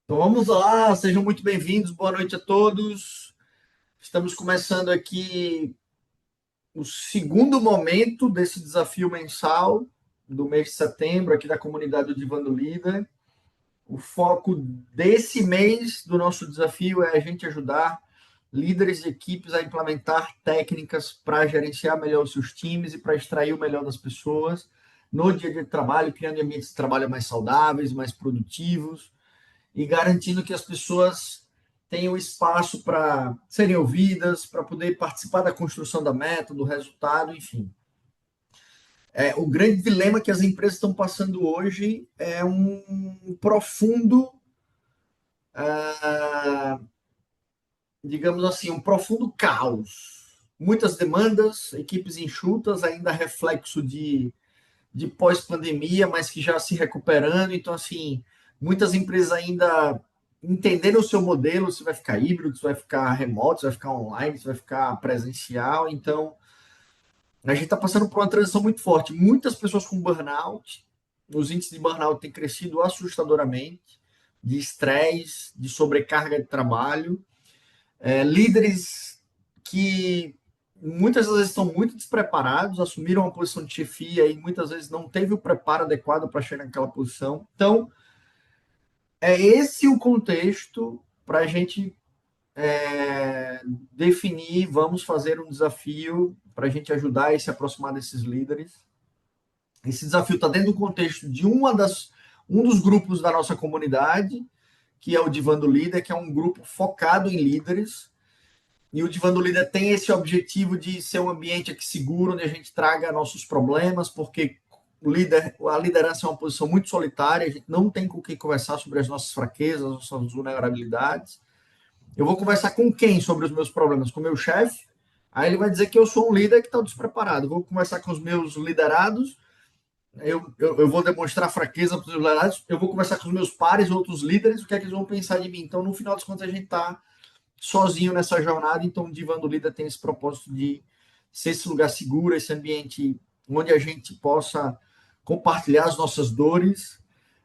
Então vamos lá, sejam muito bem-vindos, boa noite a todos. Estamos começando aqui o segundo momento desse desafio mensal do mês de setembro, aqui da comunidade do Divã do Líder. O foco desse mês do nosso desafio é a gente ajudar líderes e equipes a implementar técnicas para gerenciar melhor os seus times e para extrair o melhor das pessoas no dia a dia de trabalho, criando ambientes de trabalho mais saudáveis, mais produtivos e garantindo que as pessoas tenham espaço para serem ouvidas, para poder participar da construção da meta, do resultado, enfim. O grande dilema que as empresas estão passando hoje é um profundo, digamos assim, um profundo caos. Muitas demandas, equipes enxutas, ainda reflexo de pós-pandemia, mas que já se recuperando. Então, assim, muitas empresas ainda entenderam o seu modelo, se vai ficar híbrido, se vai ficar remoto, se vai ficar online, se vai ficar presencial. Então, a gente está passando por uma transição muito forte. Muitas pessoas com burnout, os índices de burnout têm crescido assustadoramente, de estresse, de sobrecarga de trabalho. Líderes que muitas vezes estão muito despreparados, assumiram uma posição de chefia e muitas vezes não teve o preparo adequado para chegar naquela posição. Então, é esse o contexto para a gente definir, vamos fazer um desafio para a gente ajudar e se aproximar desses líderes. Esse desafio está dentro do contexto de um dos grupos da nossa comunidade, que é o Divã do Líder, que é um grupo focado em líderes. E o Divã do Líder tem esse objetivo de ser um ambiente aqui seguro, onde a gente traga nossos problemas, porque a liderança é uma posição muito solitária, a gente não tem com quem conversar sobre as nossas fraquezas, as nossas vulnerabilidades. Eu vou conversar com quem sobre os meus problemas? Com o meu chefe? Aí ele vai dizer que eu sou um líder que está despreparado. Eu vou conversar com os meus liderados, eu vou demonstrar fraqueza para os liderados, eu vou conversar com os meus pares, outros líderes, o que é que eles vão pensar de mim. Então, no final das contas, a gente está sozinho nessa jornada, então o Divã do Líder tem esse propósito de ser esse lugar seguro, esse ambiente onde a gente possa compartilhar as nossas dores,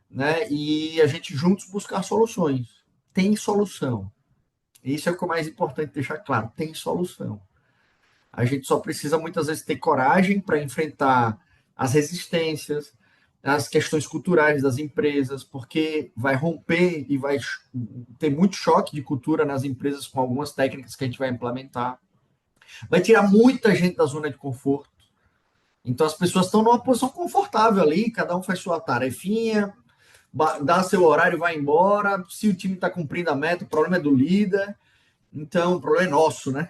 né? E a gente juntos buscar soluções. Tem solução. Isso é o que é mais importante deixar claro. Tem solução. A gente só precisa muitas vezes ter coragem para enfrentar as resistências, as questões culturais das empresas, porque vai romper e vai ter muito choque de cultura nas empresas com algumas técnicas que a gente vai implementar. Vai tirar muita gente da zona de conforto. Então as pessoas estão numa posição confortável ali, cada um faz sua tarefinha, dá seu horário e vai embora. Se o time está cumprindo a meta, o problema é do líder. Então, o problema é nosso, né?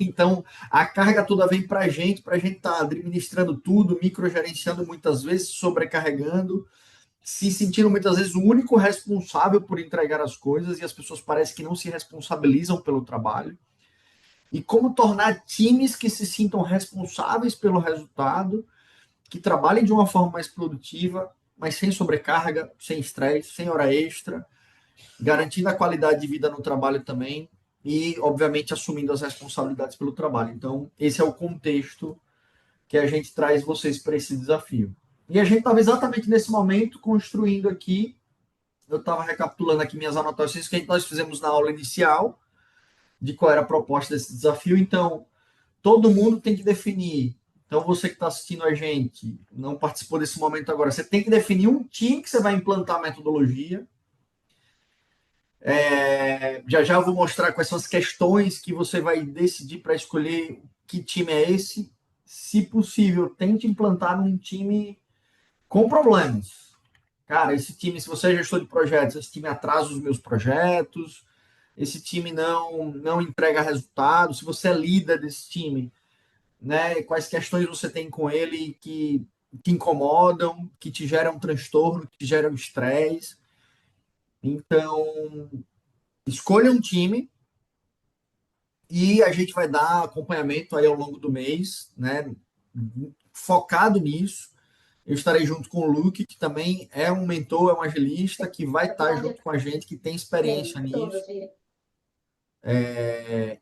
Então, a carga toda vem para a gente estar tá administrando tudo, microgerenciando muitas vezes, sobrecarregando, se sentindo muitas vezes o único responsável por entregar as coisas e as pessoas parecem que não se responsabilizam pelo trabalho. E como tornar times que se sintam responsáveis pelo resultado, que trabalhem de uma forma mais produtiva, mas sem sobrecarga, sem estresse, sem hora extra, garantindo a qualidade de vida no trabalho também e, obviamente, assumindo as responsabilidades pelo trabalho. Então, esse é o contexto que a gente traz vocês para esse desafio. E a gente estava exatamente nesse momento construindo aqui. Eu estava recapitulando aqui minhas anotações que nós fizemos na aula inicial de qual era a proposta desse desafio. Então, todo mundo tem que definir. Então, você que está assistindo a gente, não participou desse momento agora, você tem que definir um time que você vai implantar a metodologia. Já já eu vou mostrar quais são as questões que você vai decidir para escolher que time é esse. Se possível, tente implantar num time com problemas. Cara, esse time, se você é gestor de projetos, esse time atrasa os meus projetos, esse time não entrega resultados. Se você é líder desse time, né, quais questões você tem com ele que te incomodam, que te geram transtorno, que te geram estresse. Então, escolha um time e a gente vai dar acompanhamento aí ao longo do mês, né? Focado nisso. Eu estarei junto com o Luke, que também é um mentor, é um agilista, que vai estar junto com a gente, que tem experiência nisso,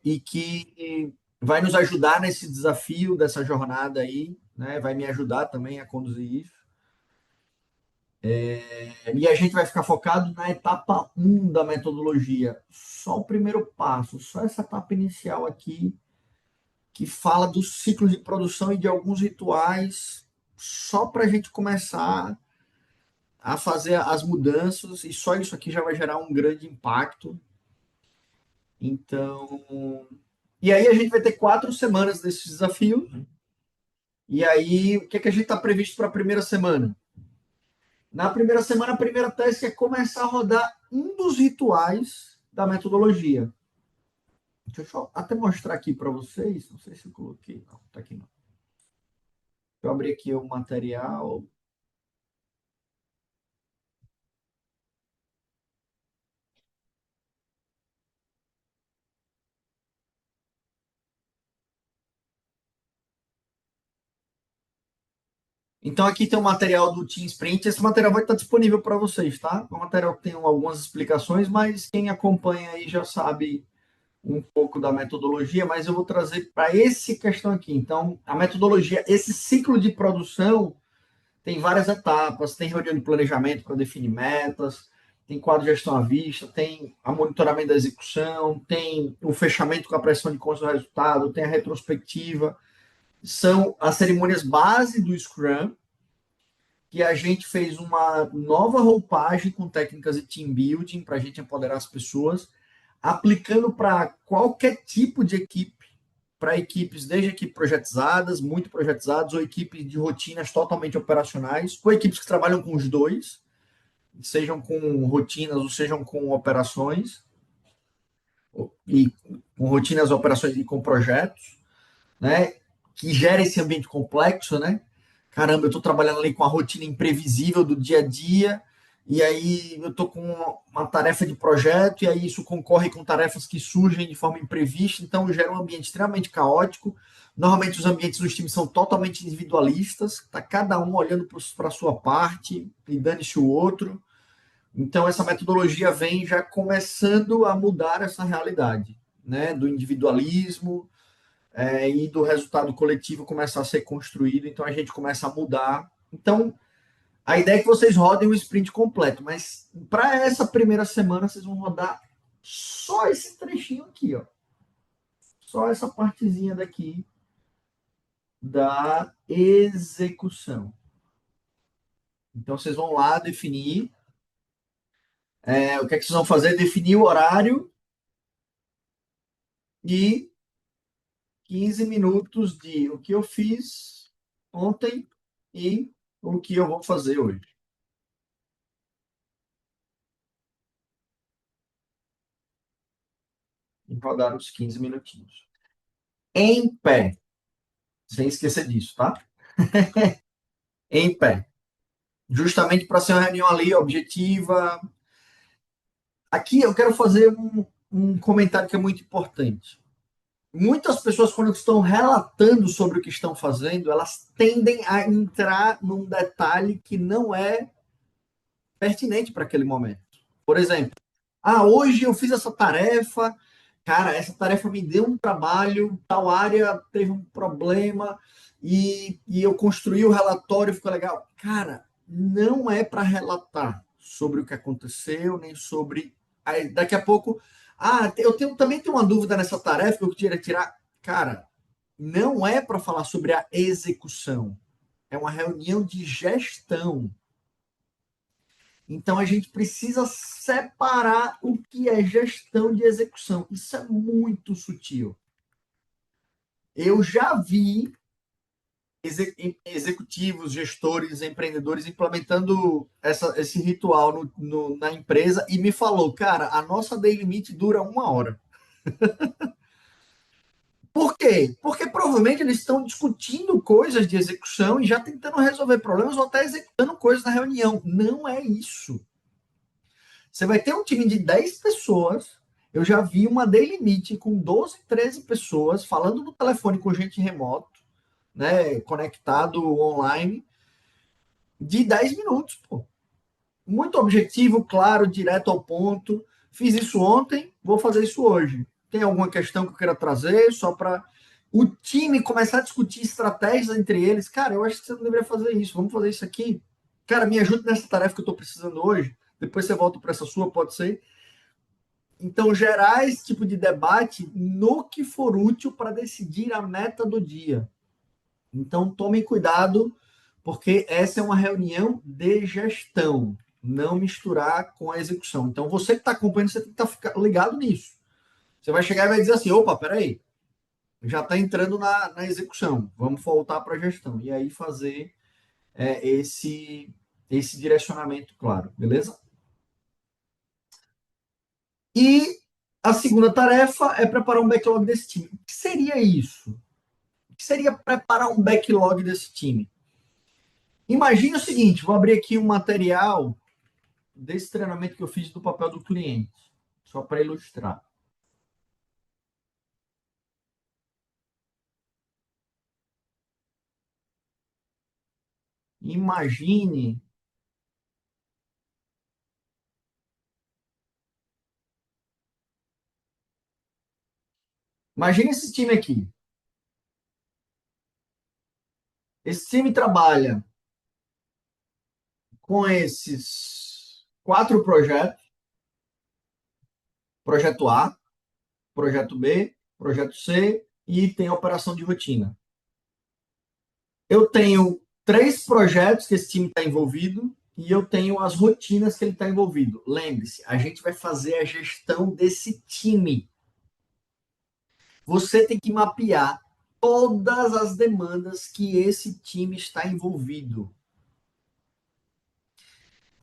e que vai nos ajudar nesse desafio dessa jornada aí, né? Vai me ajudar também a conduzir isso. E a gente vai ficar focado na etapa um da metodologia. Só o primeiro passo, só essa etapa inicial aqui, que fala do ciclo de produção e de alguns rituais, só para a gente começar a fazer as mudanças, e só isso aqui já vai gerar um grande impacto. Então, e aí a gente vai ter 4 semanas desse desafio. E aí, o que é que a gente está previsto para a primeira semana? Na primeira semana, a primeira teste é começar a rodar um dos rituais da metodologia. Deixa eu até mostrar aqui para vocês. Não sei se eu coloquei. Não, tá aqui não. Deixa eu abrir aqui o material. Então, aqui tem o material do Team Sprint. Esse material vai estar disponível para vocês, tá? É um material que tem algumas explicações, mas quem acompanha aí já sabe um pouco da metodologia, mas eu vou trazer para esse questão aqui. Então, a metodologia, esse ciclo de produção tem várias etapas, tem reunião de planejamento para definir metas, tem quadro de gestão à vista, tem a monitoramento da execução, tem o fechamento com a pressão de contas do resultado, tem a retrospectiva. São as cerimônias base do Scrum, que a gente fez uma nova roupagem com técnicas de team building para a gente empoderar as pessoas, aplicando para qualquer tipo de equipe, para equipes, desde equipes projetizadas, muito projetizadas, ou equipes de rotinas totalmente operacionais, ou equipes que trabalham com os dois, sejam com rotinas ou sejam com operações, e com rotinas, operações e com projetos, né? Que gera esse ambiente complexo, né? Caramba, eu estou trabalhando ali com a rotina imprevisível do dia a dia, e aí eu estou com uma tarefa de projeto, e aí isso concorre com tarefas que surgem de forma imprevista, então gera um ambiente extremamente caótico. Normalmente os ambientes dos times são totalmente individualistas, está cada um olhando para a sua parte e dane-se o outro. Então essa metodologia vem já começando a mudar essa realidade, né? Do individualismo, e do resultado coletivo começar a ser construído, então a gente começa a mudar. Então, a ideia é que vocês rodem o sprint completo, mas para essa primeira semana vocês vão rodar só esse trechinho aqui, ó. Só essa partezinha daqui da execução. Então vocês vão lá definir o que é que vocês vão fazer, definir o horário e 15 minutos de o que eu fiz ontem e o que eu vou fazer hoje. E rodar os 15 minutinhos. Em pé, sem esquecer disso, tá? Em pé. Justamente para ser uma reunião ali objetiva. Aqui eu quero fazer um comentário que é muito importante. Muitas pessoas, quando estão relatando sobre o que estão fazendo, elas tendem a entrar num detalhe que não é pertinente para aquele momento. Por exemplo, hoje eu fiz essa tarefa, cara, essa tarefa me deu um trabalho, tal área teve um problema e eu construí o relatório, ficou legal. Cara, não é para relatar sobre o que aconteceu, nem sobre. Aí, daqui a pouco, também tenho uma dúvida nessa tarefa que eu queria tirar. Cara, não é para falar sobre a execução, é uma reunião de gestão. Então a gente precisa separar o que é gestão de execução. Isso é muito sutil. Eu já vi executivos, gestores, empreendedores implementando esse ritual na empresa e me falou, cara, a nossa day limit dura 1 hora. Por quê? Porque provavelmente eles estão discutindo coisas de execução e já tentando resolver problemas ou até executando coisas na reunião. Não é isso. Você vai ter um time de 10 pessoas. Eu já vi uma daily meeting com 12, 13 pessoas falando no telefone com gente remoto, né, conectado online, de 10 minutos, pô. Muito objetivo, claro, direto ao ponto. Fiz isso ontem, vou fazer isso hoje. Tem alguma questão que eu queira trazer só para o time começar a discutir estratégias entre eles? Cara, eu acho que você não deveria fazer isso. Vamos fazer isso aqui. Cara, me ajude nessa tarefa que eu estou precisando hoje. Depois você volta para essa sua, pode ser. Então, gerar esse tipo de debate no que for útil para decidir a meta do dia. Então, tomem cuidado, porque essa é uma reunião de gestão, não misturar com a execução. Então, você que está acompanhando, você tem que estar ligado nisso. Você vai chegar e vai dizer assim: opa, peraí, já está entrando na execução, vamos voltar para a gestão. E aí fazer esse direcionamento claro, beleza? E a segunda tarefa é preparar um backlog desse time. O que seria isso? O que seria preparar um backlog desse time? Imagine o seguinte: vou abrir aqui um material desse treinamento que eu fiz do papel do cliente, só para ilustrar. Imagine, imagine esse time aqui. Esse time trabalha com esses quatro projetos: projeto A, projeto B, projeto C e tem a operação de rotina. Eu tenho três projetos que esse time está envolvido e eu tenho as rotinas que ele está envolvido. Lembre-se, a gente vai fazer a gestão desse time. Você tem que mapear todas as demandas que esse time está envolvido.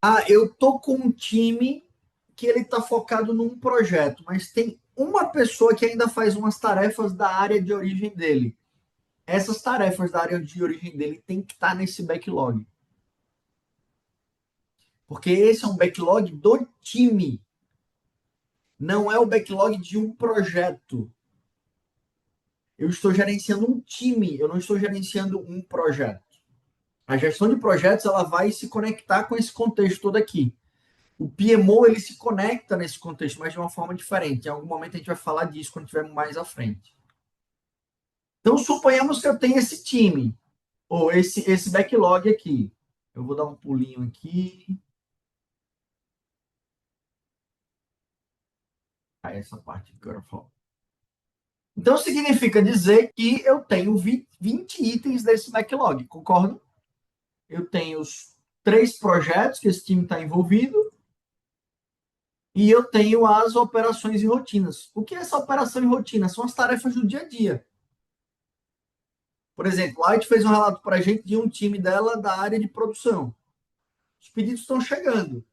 Ah, eu tô com um time que ele está focado num projeto, mas tem uma pessoa que ainda faz umas tarefas da área de origem dele. Essas tarefas da área de origem dele tem que estar nesse backlog. Porque esse é um backlog do time, não é o backlog de um projeto. Eu estou gerenciando um time, eu não estou gerenciando um projeto. A gestão de projetos ela vai se conectar com esse contexto todo aqui. O PMO ele se conecta nesse contexto, mas de uma forma diferente. Em algum momento a gente vai falar disso quando estiver mais à frente. Então, suponhamos que eu tenho esse time, ou esse backlog aqui. Eu vou dar um pulinho aqui. Aí, essa parte que eu quero falar. Então, significa dizer que eu tenho 20 itens desse backlog, concordo? Eu tenho os três projetos que esse time está envolvido e eu tenho as operações e rotinas. O que é essa operação e rotina? São as tarefas do dia a dia. Por exemplo, a Light fez um relato para a gente de um time dela da área de produção. Os pedidos estão chegando.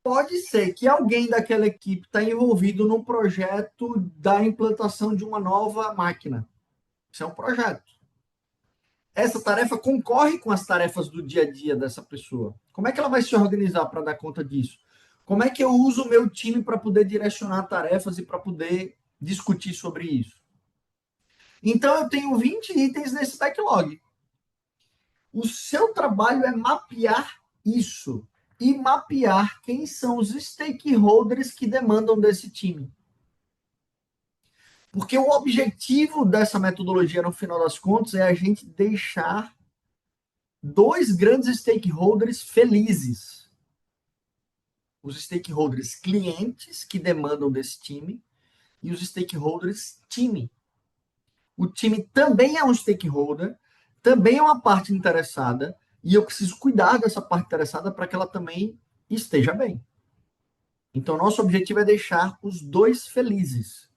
Pode ser que alguém daquela equipe está envolvido num projeto da implantação de uma nova máquina. Isso é um projeto. Essa tarefa concorre com as tarefas do dia a dia dessa pessoa. Como é que ela vai se organizar para dar conta disso? Como é que eu uso o meu time para poder direcionar tarefas e para poder discutir sobre isso? Então, eu tenho 20 itens nesse backlog. O seu trabalho é mapear isso e mapear quem são os stakeholders que demandam desse time. Porque o objetivo dessa metodologia, no final das contas, é a gente deixar dois grandes stakeholders felizes. Os stakeholders clientes, que demandam desse time, e os stakeholders time. O time também é um stakeholder, também é uma parte interessada, e eu preciso cuidar dessa parte interessada para que ela também esteja bem. Então, nosso objetivo é deixar os dois felizes.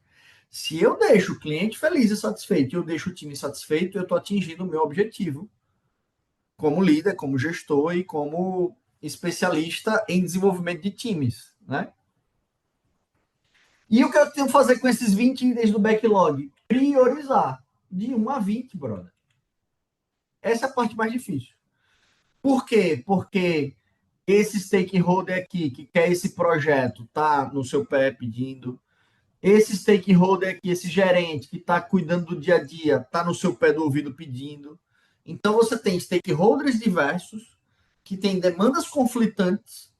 Se eu deixo o cliente feliz e satisfeito e eu deixo o time satisfeito, eu estou atingindo o meu objetivo como líder, como gestor e como especialista em desenvolvimento de times, né? E o que eu tenho que fazer com esses 20 itens do backlog? Priorizar de 1 a 20, brother. Essa é a parte mais difícil. Por quê? Porque esse stakeholder aqui que quer esse projeto tá no seu pé pedindo, esse stakeholder aqui, esse gerente que está cuidando do dia a dia, está no seu pé do ouvido pedindo. Então você tem stakeholders diversos que têm demandas conflitantes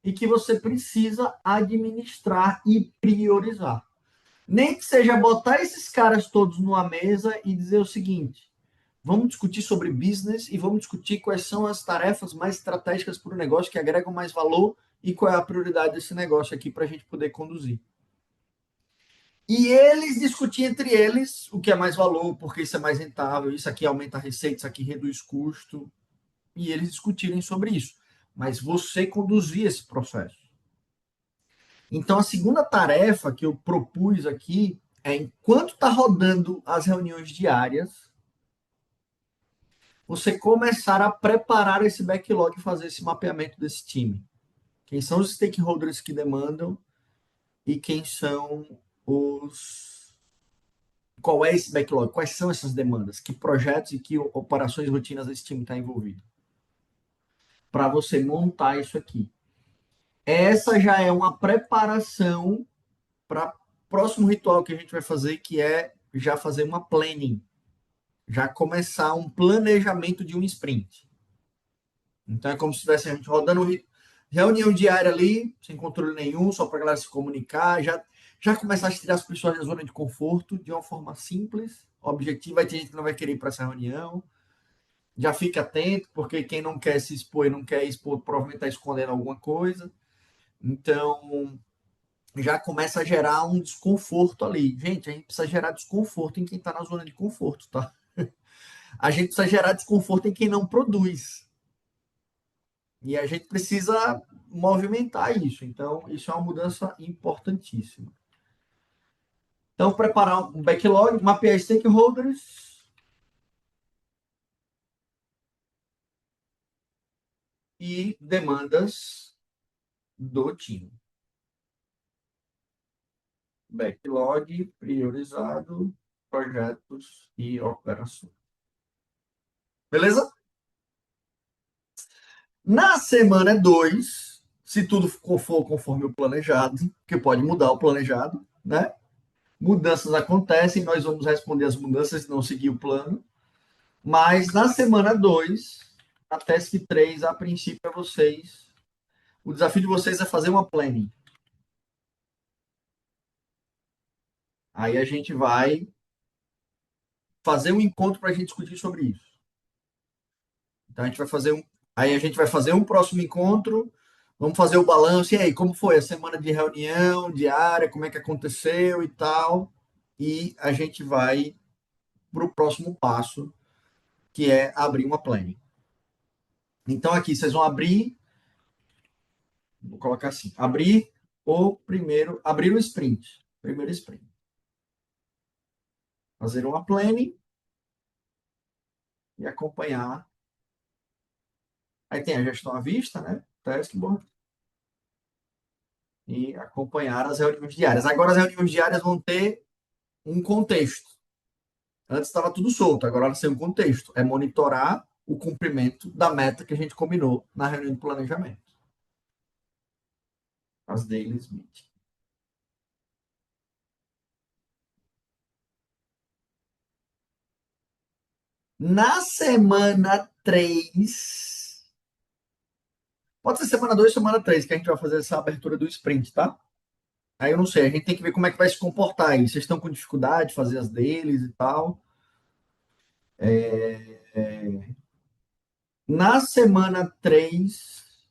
e que você precisa administrar e priorizar. Nem que seja botar esses caras todos numa mesa e dizer o seguinte: Vamos discutir sobre business e vamos discutir quais são as tarefas mais estratégicas para o negócio que agregam mais valor e qual é a prioridade desse negócio aqui para a gente poder conduzir. E eles discutiam entre eles o que é mais valor, porque isso é mais rentável, isso aqui aumenta a receita, isso aqui reduz custo, e eles discutirem sobre isso. Mas você conduzir esse processo. Então, a segunda tarefa que eu propus aqui é, enquanto está rodando as reuniões diárias, você começar a preparar esse backlog e fazer esse mapeamento desse time. Quem são os stakeholders que demandam e quem são os. Qual é esse backlog? Quais são essas demandas? Que projetos e que operações e rotinas esse time está envolvido? Para você montar isso aqui. Essa já é uma preparação para o próximo ritual que a gente vai fazer, que é já fazer uma planning, já começar um planejamento de um sprint. Então é como se estivesse a gente rodando reunião diária ali, sem controle nenhum, só para a galera se comunicar, já começar a tirar as pessoas da zona de conforto de uma forma simples, objetiva. Vai ter gente que não vai querer ir para essa reunião. Já fica atento, porque quem não quer se expor e não quer expor, provavelmente está escondendo alguma coisa. Então, já começa a gerar um desconforto ali. Gente, a gente precisa gerar desconforto em quem está na zona de conforto, tá? A gente precisa gerar desconforto em quem não produz. E a gente precisa movimentar isso. Então, isso é uma mudança importantíssima. Então, preparar um backlog, mapear stakeholders e demandas do time. Backlog, priorizado, projetos e operações. Beleza? Na semana 2, se tudo for conforme o planejado, que pode mudar o planejado, né? Mudanças acontecem, nós vamos responder as mudanças se não seguir o plano. Mas na semana 2, a Task 3, a princípio, é vocês. O desafio de vocês é fazer uma planning. Aí a gente vai fazer um encontro para a gente discutir sobre isso. Então a gente vai fazer um. Aí a gente vai fazer um próximo encontro. Vamos fazer o balanço. E aí, como foi a semana de reunião diária? Como é que aconteceu e tal? E a gente vai para o próximo passo, que é abrir uma planning. Então aqui vocês vão abrir, vou colocar assim, abrir o sprint, primeiro sprint. Fazer uma planning e acompanhar. Aí tem a gestão à vista, né? Taskboard. E acompanhar as reuniões diárias. Agora as reuniões diárias vão ter um contexto. Antes estava tudo solto, agora elas têm um contexto. É monitorar o cumprimento da meta que a gente combinou na reunião de planejamento. As daily meetings. Na semana 3, pode ser semana 2, semana 3, que a gente vai fazer essa abertura do sprint, tá? Aí eu não sei, a gente tem que ver como é que vai se comportar aí. Vocês estão com dificuldade de fazer as deles e tal. Na semana 3,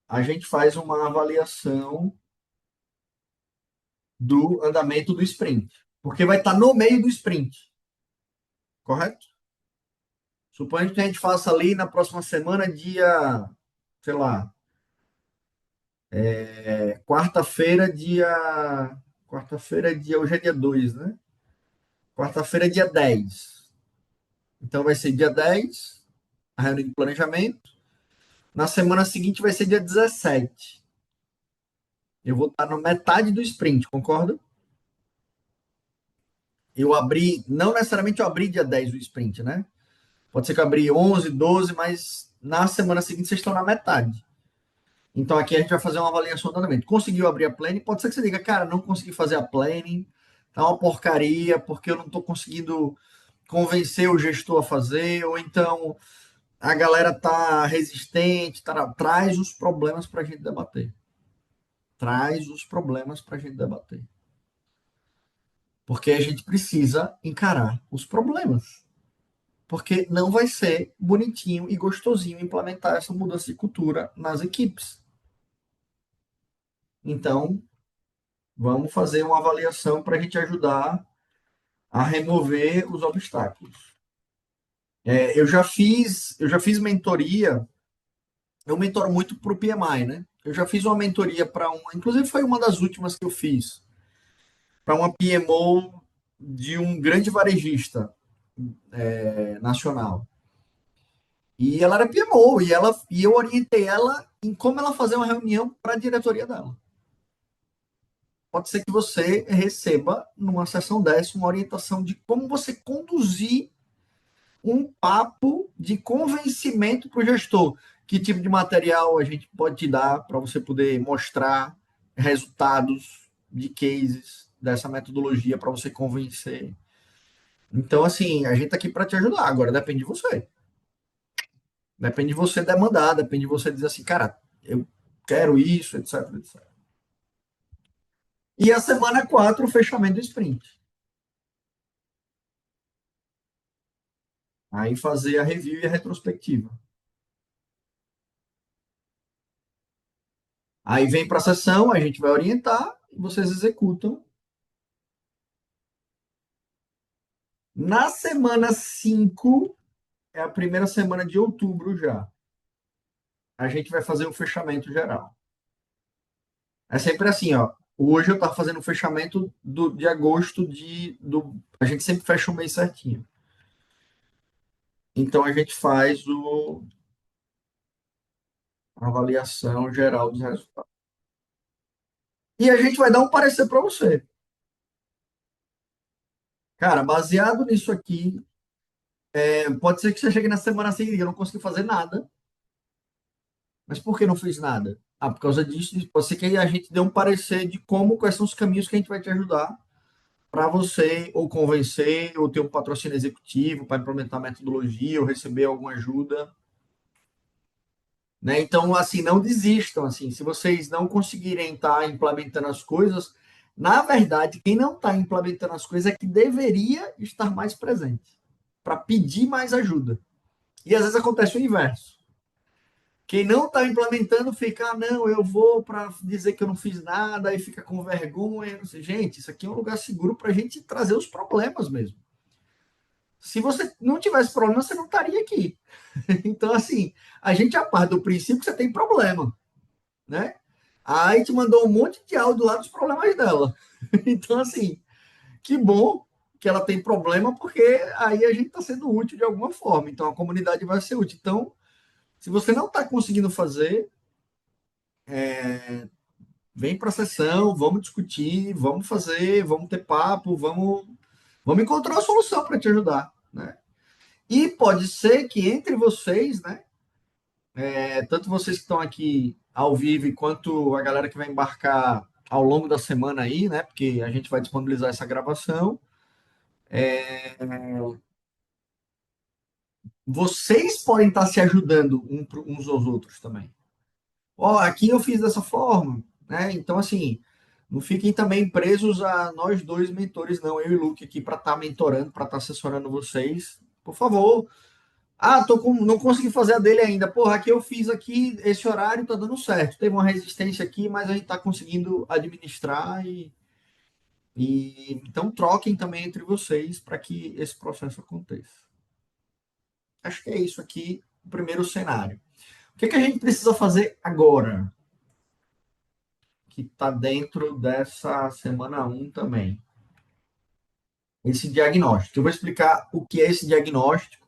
a gente faz uma avaliação do andamento do sprint. Porque vai estar no meio do sprint, correto? Suponha que a gente faça ali na próxima semana, dia, sei lá, quarta-feira, dia. Quarta-feira, dia. Hoje é dia 2, né? Quarta-feira, dia 10. Então vai ser dia 10, a reunião de planejamento. Na semana seguinte vai ser dia 17. Eu vou estar na metade do sprint, concorda? Eu abri, não necessariamente eu abri dia 10 o sprint, né? Pode ser que eu abri 11, 12, mas na semana seguinte vocês estão na metade. Então aqui a gente vai fazer uma avaliação do andamento. Conseguiu abrir a planning? Pode ser que você diga, cara, não consegui fazer a planning, tá uma porcaria, porque eu não estou conseguindo convencer o gestor a fazer, ou então a galera tá resistente, traz os problemas para a gente debater. Traz os problemas para a gente debater. Porque a gente precisa encarar os problemas. porque não vai ser bonitinho e gostosinho implementar essa mudança de cultura nas equipes. Então, vamos fazer uma avaliação para a gente ajudar a remover os obstáculos. Eu já fiz mentoria, eu mentoro muito para o PMI, né? Eu já fiz uma mentoria para uma, inclusive foi uma das últimas que eu fiz, para uma PMO de um grande varejista nacional. E ela era PMO, e eu orientei ela em como ela fazer uma reunião para a diretoria dela. Pode ser que você receba, numa sessão dessa, uma orientação de como você conduzir um papo de convencimento para o gestor. Que tipo de material a gente pode te dar para você poder mostrar resultados de cases dessa metodologia para você convencer. Então, assim, a gente está aqui para te ajudar. Agora depende de você. Depende de você demandar, depende de você dizer assim, cara, eu quero isso, etc, etc. E a semana 4 o fechamento do sprint. Aí fazer a review e a retrospectiva. Aí vem para a sessão, a gente vai orientar e vocês executam. Na semana 5 é a primeira semana de outubro já. A gente vai fazer o fechamento geral. É sempre assim, ó. Hoje eu estava fazendo o fechamento de agosto a gente sempre fecha o mês certinho. Então a gente faz a avaliação geral dos resultados. E a gente vai dar um parecer para você. Cara, baseado nisso aqui, pode ser que você chegue na semana seguinte, eu não consegui fazer nada. Mas por que não fez nada? Ah, por causa disso, pode ser que a gente dê um parecer de quais são os caminhos que a gente vai te ajudar para você ou convencer, ou ter um patrocínio executivo para implementar a metodologia, ou receber alguma ajuda, né? Então, assim, não desistam, assim, se vocês não conseguirem estar implementando as coisas, na verdade, quem não está implementando as coisas é que deveria estar mais presente, para pedir mais ajuda. E às vezes acontece o inverso. Quem não está implementando fica, ah, não, eu vou para dizer que eu não fiz nada, aí fica com vergonha. Não sei. Gente, isso aqui é um lugar seguro para a gente trazer os problemas mesmo. Se você não tivesse problema, você não estaria aqui. Então, assim, a gente já parte do princípio que você tem problema, né? Aí te mandou um monte de áudio lá dos problemas dela. Então, assim, que bom que ela tem problema, porque aí a gente está sendo útil de alguma forma. Então, a comunidade vai ser útil. Então, se você não está conseguindo fazer, vem para a sessão, vamos discutir, vamos fazer, vamos ter papo, vamos encontrar uma solução para te ajudar, né? E pode ser que entre vocês, né, tanto vocês que estão aqui ao vivo, quanto a galera que vai embarcar ao longo da semana aí, né, porque a gente vai disponibilizar essa gravação, vocês podem estar se ajudando uns aos outros também. Ó, aqui eu fiz dessa forma, né? Então, assim, não fiquem também presos a nós dois mentores, não, eu e o Luke aqui, para estar mentorando, para estar assessorando vocês. Por favor. Ah, não consegui fazer a dele ainda. Porra, aqui eu fiz aqui, esse horário tá dando certo. Teve uma resistência aqui, mas a gente tá conseguindo administrar então troquem também entre vocês para que esse processo aconteça. Acho que é isso aqui, o primeiro cenário. O que é que a gente precisa fazer agora? Que está dentro dessa semana um também. Esse diagnóstico. Eu vou explicar o que é esse diagnóstico.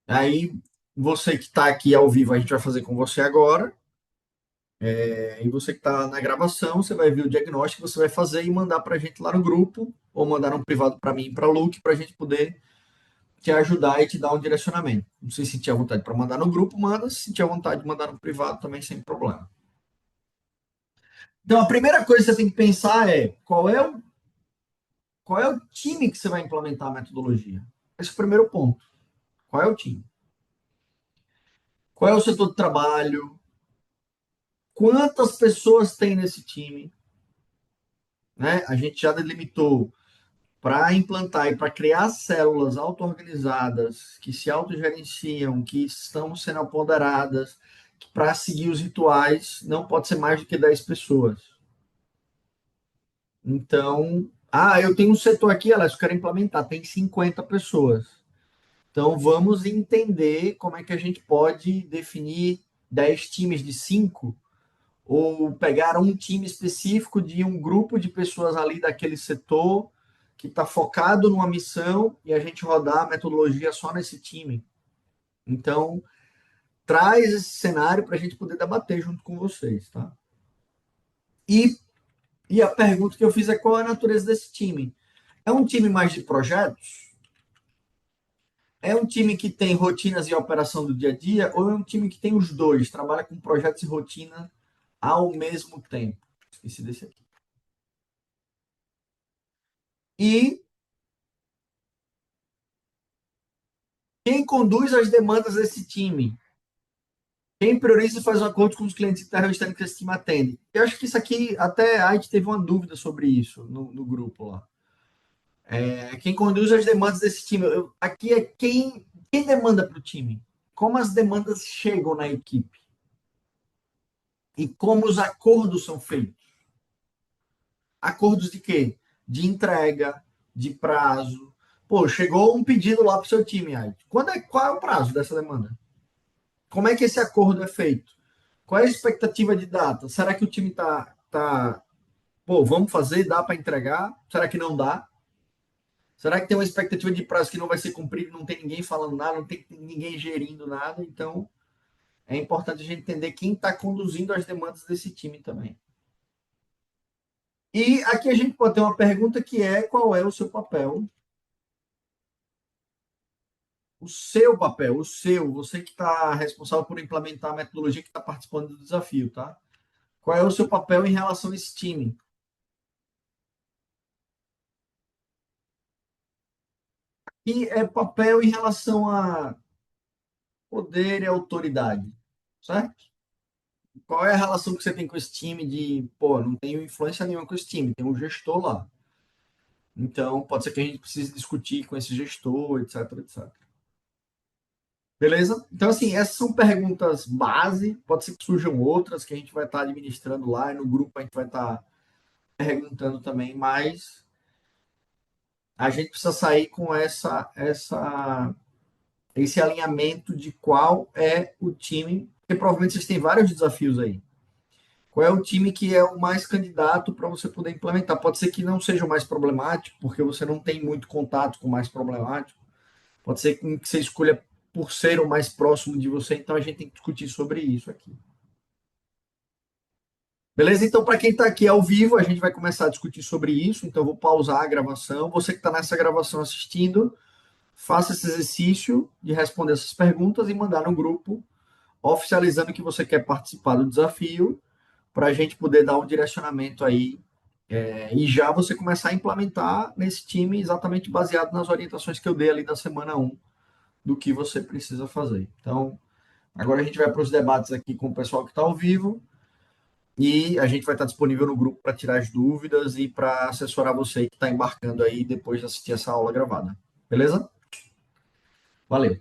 Aí, você que está aqui ao vivo, a gente vai fazer com você agora. E você que está na gravação, você vai ver o diagnóstico, você vai fazer e mandar para a gente lá no grupo, ou mandar um privado para mim e para o Luke, para a gente poder te ajudar e te dar um direcionamento. Não sei se tinha vontade para mandar no grupo, manda. Se tiver vontade de mandar no privado, também sem problema. Então, a primeira coisa que você tem que pensar é qual é o time que você vai implementar a metodologia. Esse é o primeiro ponto. Qual é o time? Qual é o setor de trabalho? Quantas pessoas tem nesse time? Né? A gente já delimitou. para implantar e para criar células auto-organizadas, que se autogerenciam, que estão sendo apoderadas, para seguir os rituais, não pode ser mais do que 10 pessoas. Então, eu tenho um setor aqui, Alex, eu quero implementar, tem 50 pessoas. Então, vamos entender como é que a gente pode definir 10 times de 5 ou pegar um time específico de um grupo de pessoas ali daquele setor que está focado numa missão e a gente rodar a metodologia só nesse time. Então, traz esse cenário para a gente poder debater junto com vocês, tá? E, e a pergunta que eu fiz é qual é a natureza desse time? É um time mais de projetos? É um time que tem rotinas e operação do dia a dia? Ou é um time que tem os dois, trabalha com projetos e rotina ao mesmo tempo? Esqueci desse aqui. E quem conduz as demandas desse time? Quem prioriza e faz um acordo com os clientes internos e externos que esse time atende? Eu acho que isso aqui, até a gente teve uma dúvida sobre isso no grupo lá. Quem conduz as demandas desse time? Aqui é quem demanda para o time. Como as demandas chegam na equipe? E como os acordos são feitos? Acordos de quê? De entrega, de prazo. Pô, chegou um pedido lá para o seu time, aí. Qual é o prazo dessa demanda? Como é que esse acordo é feito? Qual é a expectativa de data? Será que o time pô, vamos fazer, dá para entregar? Será que não dá? Será que tem uma expectativa de prazo que não vai ser cumprido, não tem ninguém falando nada, não tem ninguém gerindo nada? Então, é importante a gente entender quem está conduzindo as demandas desse time também. E aqui a gente pode ter uma pergunta que é qual é o seu papel? O seu papel, você que está responsável por implementar a metodologia que está participando do desafio, tá? Qual é o seu papel em relação a esse time? E é papel em relação a poder e autoridade, certo? Qual é a relação que você tem com esse time de, pô, não tenho influência nenhuma com esse time, tem um gestor lá. Então, pode ser que a gente precise discutir com esse gestor, etc, etc. Beleza? Então, assim, essas são perguntas base, pode ser que surjam outras que a gente vai estar administrando lá, e no grupo a gente vai estar perguntando também, mas a gente precisa sair com esse alinhamento de qual é o time, porque provavelmente vocês têm vários desafios aí. Qual é o time que é o mais candidato para você poder implementar? Pode ser que não seja o mais problemático, porque você não tem muito contato com o mais problemático. Pode ser que você escolha por ser o mais próximo de você, então a gente tem que discutir sobre isso aqui. Beleza? Então, para quem está aqui ao vivo, a gente vai começar a discutir sobre isso. Então, eu vou pausar a gravação. Você que está nessa gravação assistindo, faça esse exercício de responder essas perguntas e mandar no grupo, oficializando que você quer participar do desafio, para a gente poder dar um direcionamento aí e já você começar a implementar nesse time exatamente baseado nas orientações que eu dei ali da semana um do que você precisa fazer. Então, agora a gente vai para os debates aqui com o pessoal que está ao vivo e a gente vai estar disponível no grupo para tirar as dúvidas e para assessorar você que está embarcando aí depois de assistir essa aula gravada. Beleza? Valeu!